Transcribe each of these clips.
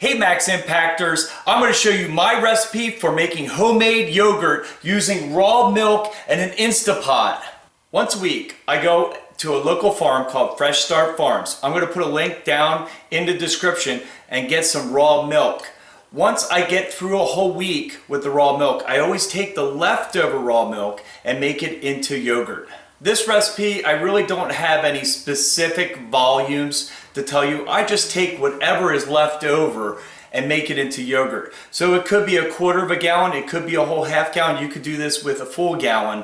Hey Max Impactors, I'm going to show you my recipe for making homemade yogurt using raw milk and an Instapot. Once a week, I go to a local farm called Fresh Start Farms. I'm going to put a link down in the description and get some raw milk. Once I get through a whole week with the raw milk, I always take the leftover raw milk and make it into yogurt. This recipe, I really don't have any specific volumes to tell you. I just take whatever is left over and make it into yogurt. So it could be a quarter of a gallon, it could be a whole half gallon. You could do this with a full gallon,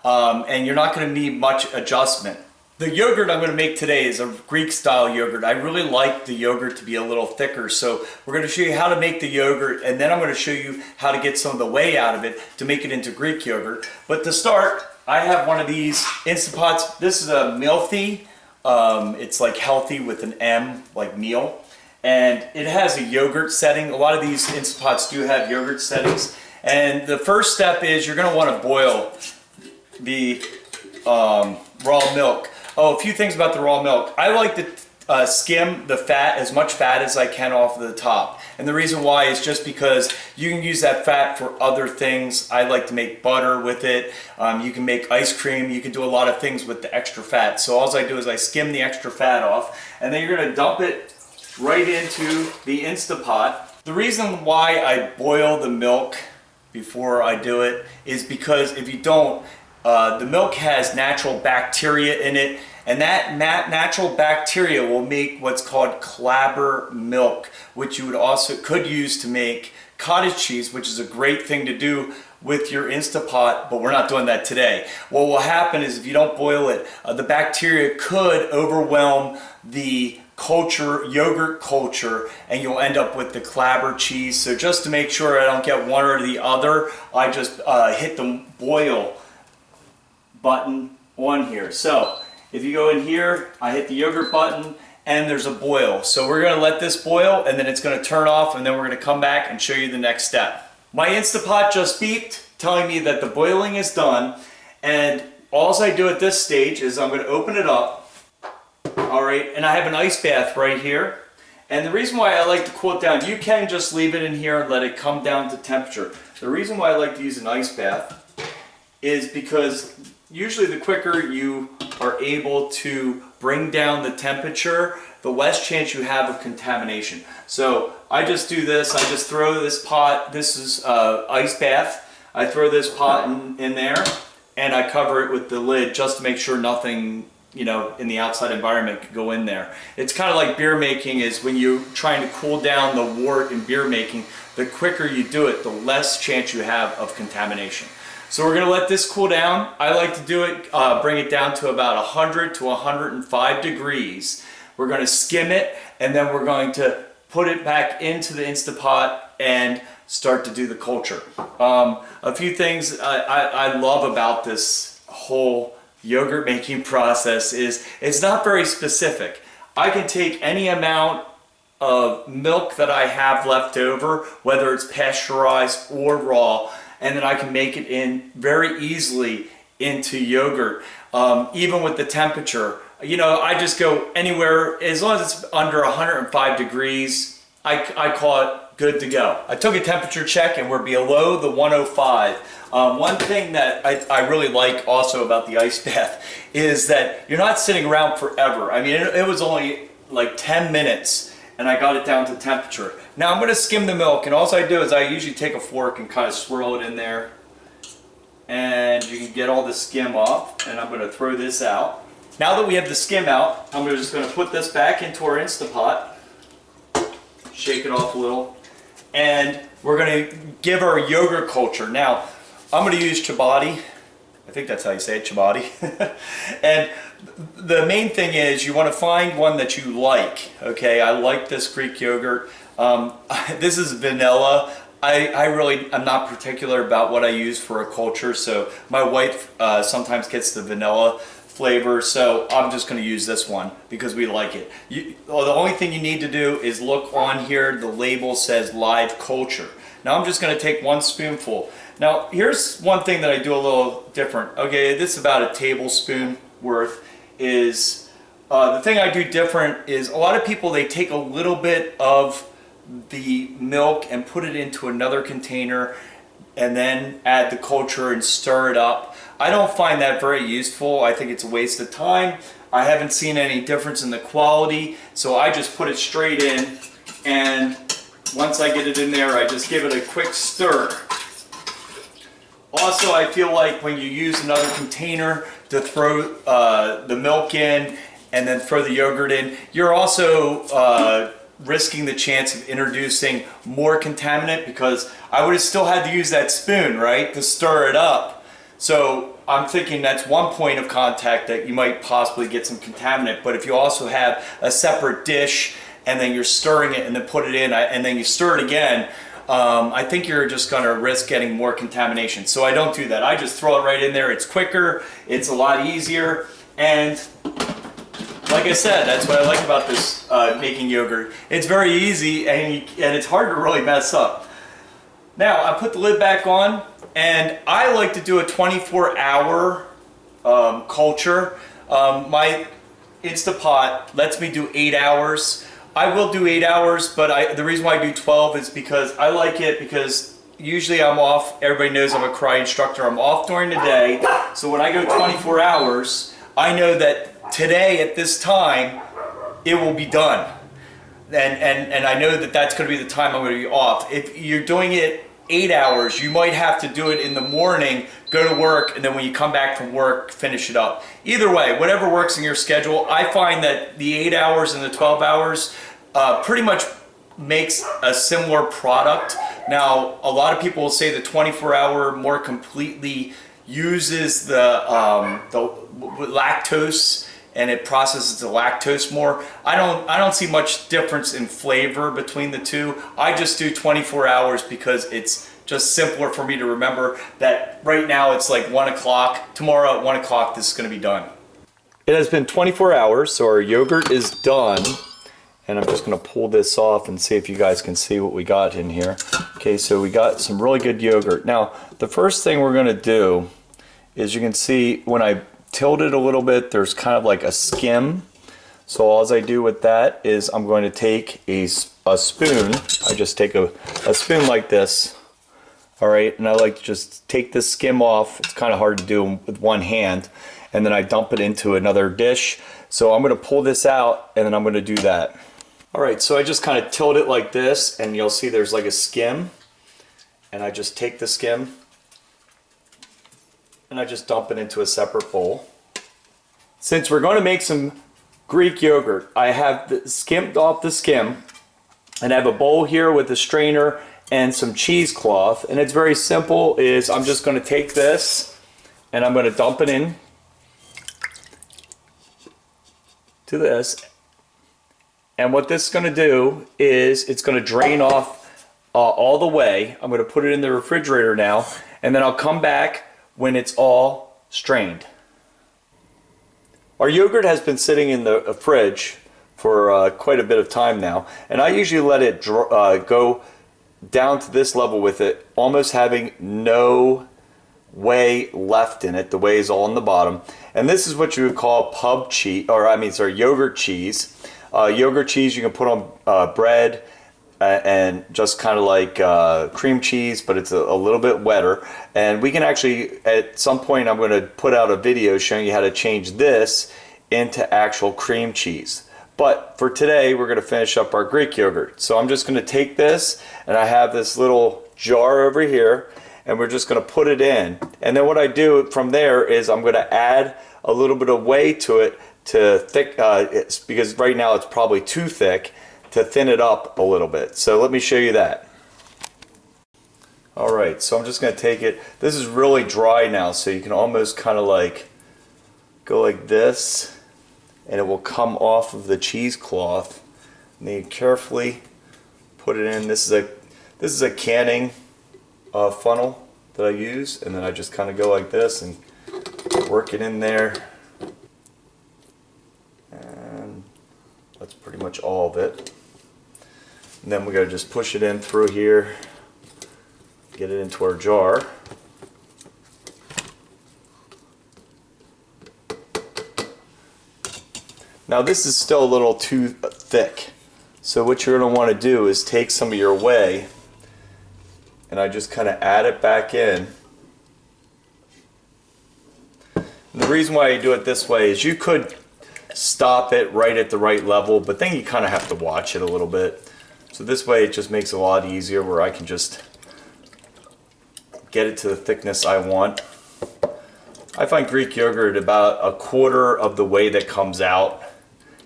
and you're not going to need much adjustment. The yogurt I'm going to make today is a Greek style yogurt. I really like the yogurt to be a little thicker, so we're going to show you how to make the yogurt, and then I'm going to show you how to get some of the whey out of it to make it into Greek yogurt. But to start, I have one of these Instapots. This is a Mealthy. It's like healthy with an M, like meal. And it has a yogurt setting. A lot of these Instapots do have yogurt settings. And the first step is you're going to want to boil the raw milk. Oh, a few things about the raw milk. I like to skim the fat, as much fat as I can off the top. And the reason why is just because you can use that fat for other things. I like to make butter with it. You can make ice cream. You can do a lot of things with the extra fat. So all I do is I skim the extra fat off, and then you're going to dump it right into the Instapot. The reason why I boil the milk before I do it is because if you don't, the milk has natural bacteria in it, and that natural bacteria will make what's called clabber milk, which you would also could use to make cottage cheese, which is a great thing to do with your Instapot, but we're not doing that today. What will happen is if you don't boil it, the bacteria could overwhelm the yogurt culture, and you'll end up with the clabber cheese. So just to make sure I don't get one or the other, I just hit the boil button on here. So if you go in here, I hit the yogurt button and there's a boil. So we're going to let this boil, and then it's going to turn off, and then we're going to come back and show you the next step. My Instapot just beeped telling me that the boiling is done, and all I do at this stage is I'm going to open it up. All right, and I have an ice bath right here. And the reason why I like to cool it down, you can just leave it in here and let it come down to temperature. The reason why I like to use an ice bath is because usually the quicker you are able to bring down the temperature, the less chance you have of contamination. So I just do this, I just throw this pot, this is ice bath, I throw this pot in there, and I cover it with the lid just to make sure nothing, in the outside environment could go in there. It's kind of like beer making, is when you're trying to cool down the wort in beer making, the quicker you do it, the less chance you have of contamination. So we're going to let this cool down. I like to do it, bring it down to about 100 to 105 degrees. We're going to skim it, and then we're going to put it back into the Instapot and start to do the culture. A few things I love about this whole yogurt making process is it's not very specific. I can take any amount of milk that I have left over, whether it's pasteurized or raw, and then I can make it in very easily into yogurt, even with the temperature. I just go anywhere, as long as it's under 105 degrees, I call it good to go. I took a temperature check and we're below the 105. One thing that I really like also about the ice bath is that you're not sitting around forever. I mean, it was only like 10 minutes and I got it down to temperature. Now I'm going to skim the milk, and all I do is I usually take a fork and kind of swirl it in there, and you can get all the skim off, and I'm going to throw this out. Now that we have the skim out, I'm just going to put this back into our Instapot, shake it off a little, and we're going to give our yogurt culture. Now I'm going to use chobani. I think that's how you say it, chobani. And the main thing is you want to find one that you like. Okay, I like this Greek yogurt. This is vanilla. I'm not particular about what I use for a culture, so my wife sometimes gets the vanilla flavor, so I'm just going to use this one because we like it. The only thing you need to do is look on here, the label says live culture. Now I'm just going to take one spoonful. Now here's one thing that I do a little different. Okay, this is about a tablespoon worth. The thing I do different is a lot of people, they take a little bit of the milk and put it into another container and then add the culture and stir it up. I don't find that very useful. I think it's a waste of time. I haven't seen any difference in the quality, so I just put it straight in, and once I get it in there, I just give it a quick stir. Also, I feel like when you use another container to throw the milk in and then throw the yogurt in, you're also risking the chance of introducing more contaminant, because I would have still had to use that spoon, right, to stir it up. So I'm thinking that's one point of contact that you might possibly get some contaminant. But if you also have a separate dish and then you're stirring it and then put it in and then you stir it again, I think you're just going to risk getting more contamination. So I don't do that. I just throw it right in there. It's quicker, it's a lot easier, and like I said, that's what I like about this making yogurt. It's very easy, and it's hard to really mess up. Now I put the lid back on, and I like to do a 24-hour culture. My Instapot lets me do 8 hours. I will do 8 hours, but the reason why I do 12 is because I like it, because usually I'm off. Everybody knows I'm a karate instructor. I'm off during the day, so when I go 24 hours, I know that today at this time it will be done, and I know that that's going to be the time I'm going to be off. If you're doing it 8 hours, you might have to do it in the morning, go to work, and then when you come back from work, finish it up. Either way, whatever works in your schedule. I find that the 8 hours and the 12 hours pretty much makes a similar product. Now, a lot of people will say the 24-hour more completely uses the lactose, and it processes the lactose more. I don't see much difference in flavor between the two. I just do 24 hours because it's just simpler for me to remember that right now it's like 1 o'clock. Tomorrow at 1 o'clock this is going to be done. It has been 24 hours, so our yogurt is done. And I'm just going to pull this off and see if you guys can see what we got in here. Okay, so we got some really good yogurt. Now, the first thing we're going to do is, you can see when I tilt it a little bit, there's kind of like a skim. So all I do with that is I'm going to take a spoon. I just take a spoon like this. All right, and I like to just take this skim off. It's kind of hard to do with one hand. And then I dump it into another dish. So I'm going to pull this out, and then I'm going to do that. All right, so I just kind of tilt it like this, and you'll see there's like a skim. And I just take the skim, and I just dump it into a separate bowl. Since we're going to make some Greek yogurt, I have skimmed off the skim, and I have a bowl here with a strainer and some cheesecloth. And it's very simple. I'm just going to take this, and I'm going to dump it in to this. And what this is going to do is it's going to drain off all the way. I'm going to put it in the refrigerator now, and then I'll come back when it's all strained. Our yogurt has been sitting in the fridge for quite a bit of time now, and I usually let it go down to this level with it, almost having no whey left in it. The whey is all on the bottom, and this is what you would call pub cheese, yogurt cheese. Yogurt cheese you can put on bread and just kind of like cream cheese, but it's a little bit wetter. And we can actually, at some point, I'm going to put out a video showing you how to change this into actual cream cheese. But for today, we're going to finish up our Greek yogurt. So I'm just going to take this, and I have this little jar over here, and we're just going to put it in. And then what I do from there is I'm going to add a little bit of whey to it to thick, because right now it's probably too thick, to thin it up a little bit. So let me show you that. All right, so I'm just going to take it. This is really dry now, so you can almost kind of like go like this, and it will come off of the cheesecloth. And then you carefully put it in. This is a canning funnel that I use, and then I just kind of go like this and work it in there. And that's pretty much all of it. And then we got to just push it in through here, get it into our jar. Now this is still a little too thick, So what you're going to want to do is take some of your whey, and I just kind of add it back in. And the reason why you do it this way is you could stop it right at the right level, but then you kind of have to watch it a little bit. So this way it just makes it a lot easier, where I can just get it to the thickness I want. I find Greek yogurt about a quarter of the way that comes out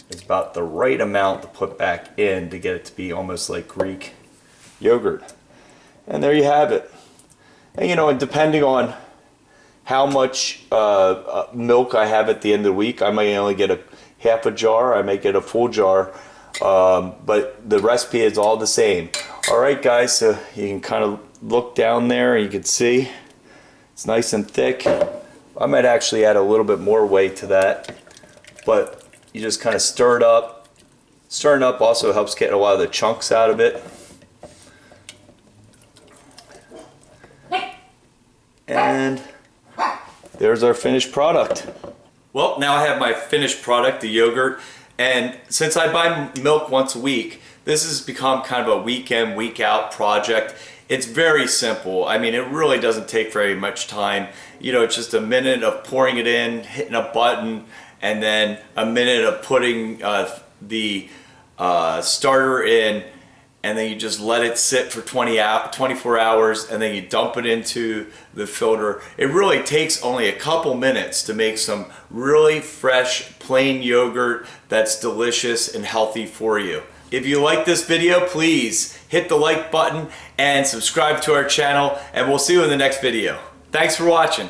is about the right amount to put back in to get it to be almost like Greek yogurt. And there you have it. And you know, and depending on how much milk I have at the end of the week, I may only get a half a jar, I may get a full jar, but the recipe is all the same. Alright guys, so you can kind of look down there and you can see it's nice and thick. I might actually add a little bit more weight to that, but you just kind of stir it up. Stirring up also helps get a lot of the chunks out of it. And there's our finished product. Well, now I have my finished product, the yogurt, and since I buy milk once a week, this has become kind of a week in, week out project. It's very simple. I mean, it really doesn't take very much time. You know, it's just a minute of pouring it in, hitting a button, and then a minute of putting the starter in, and then you just let it sit for 24 hours, and then you dump it into the filter. It really takes only a couple minutes to make some really fresh, plain yogurt that's delicious and healthy for you. If you like this video, please hit the like button and subscribe to our channel, and we'll see you in the next video. Thanks for watching.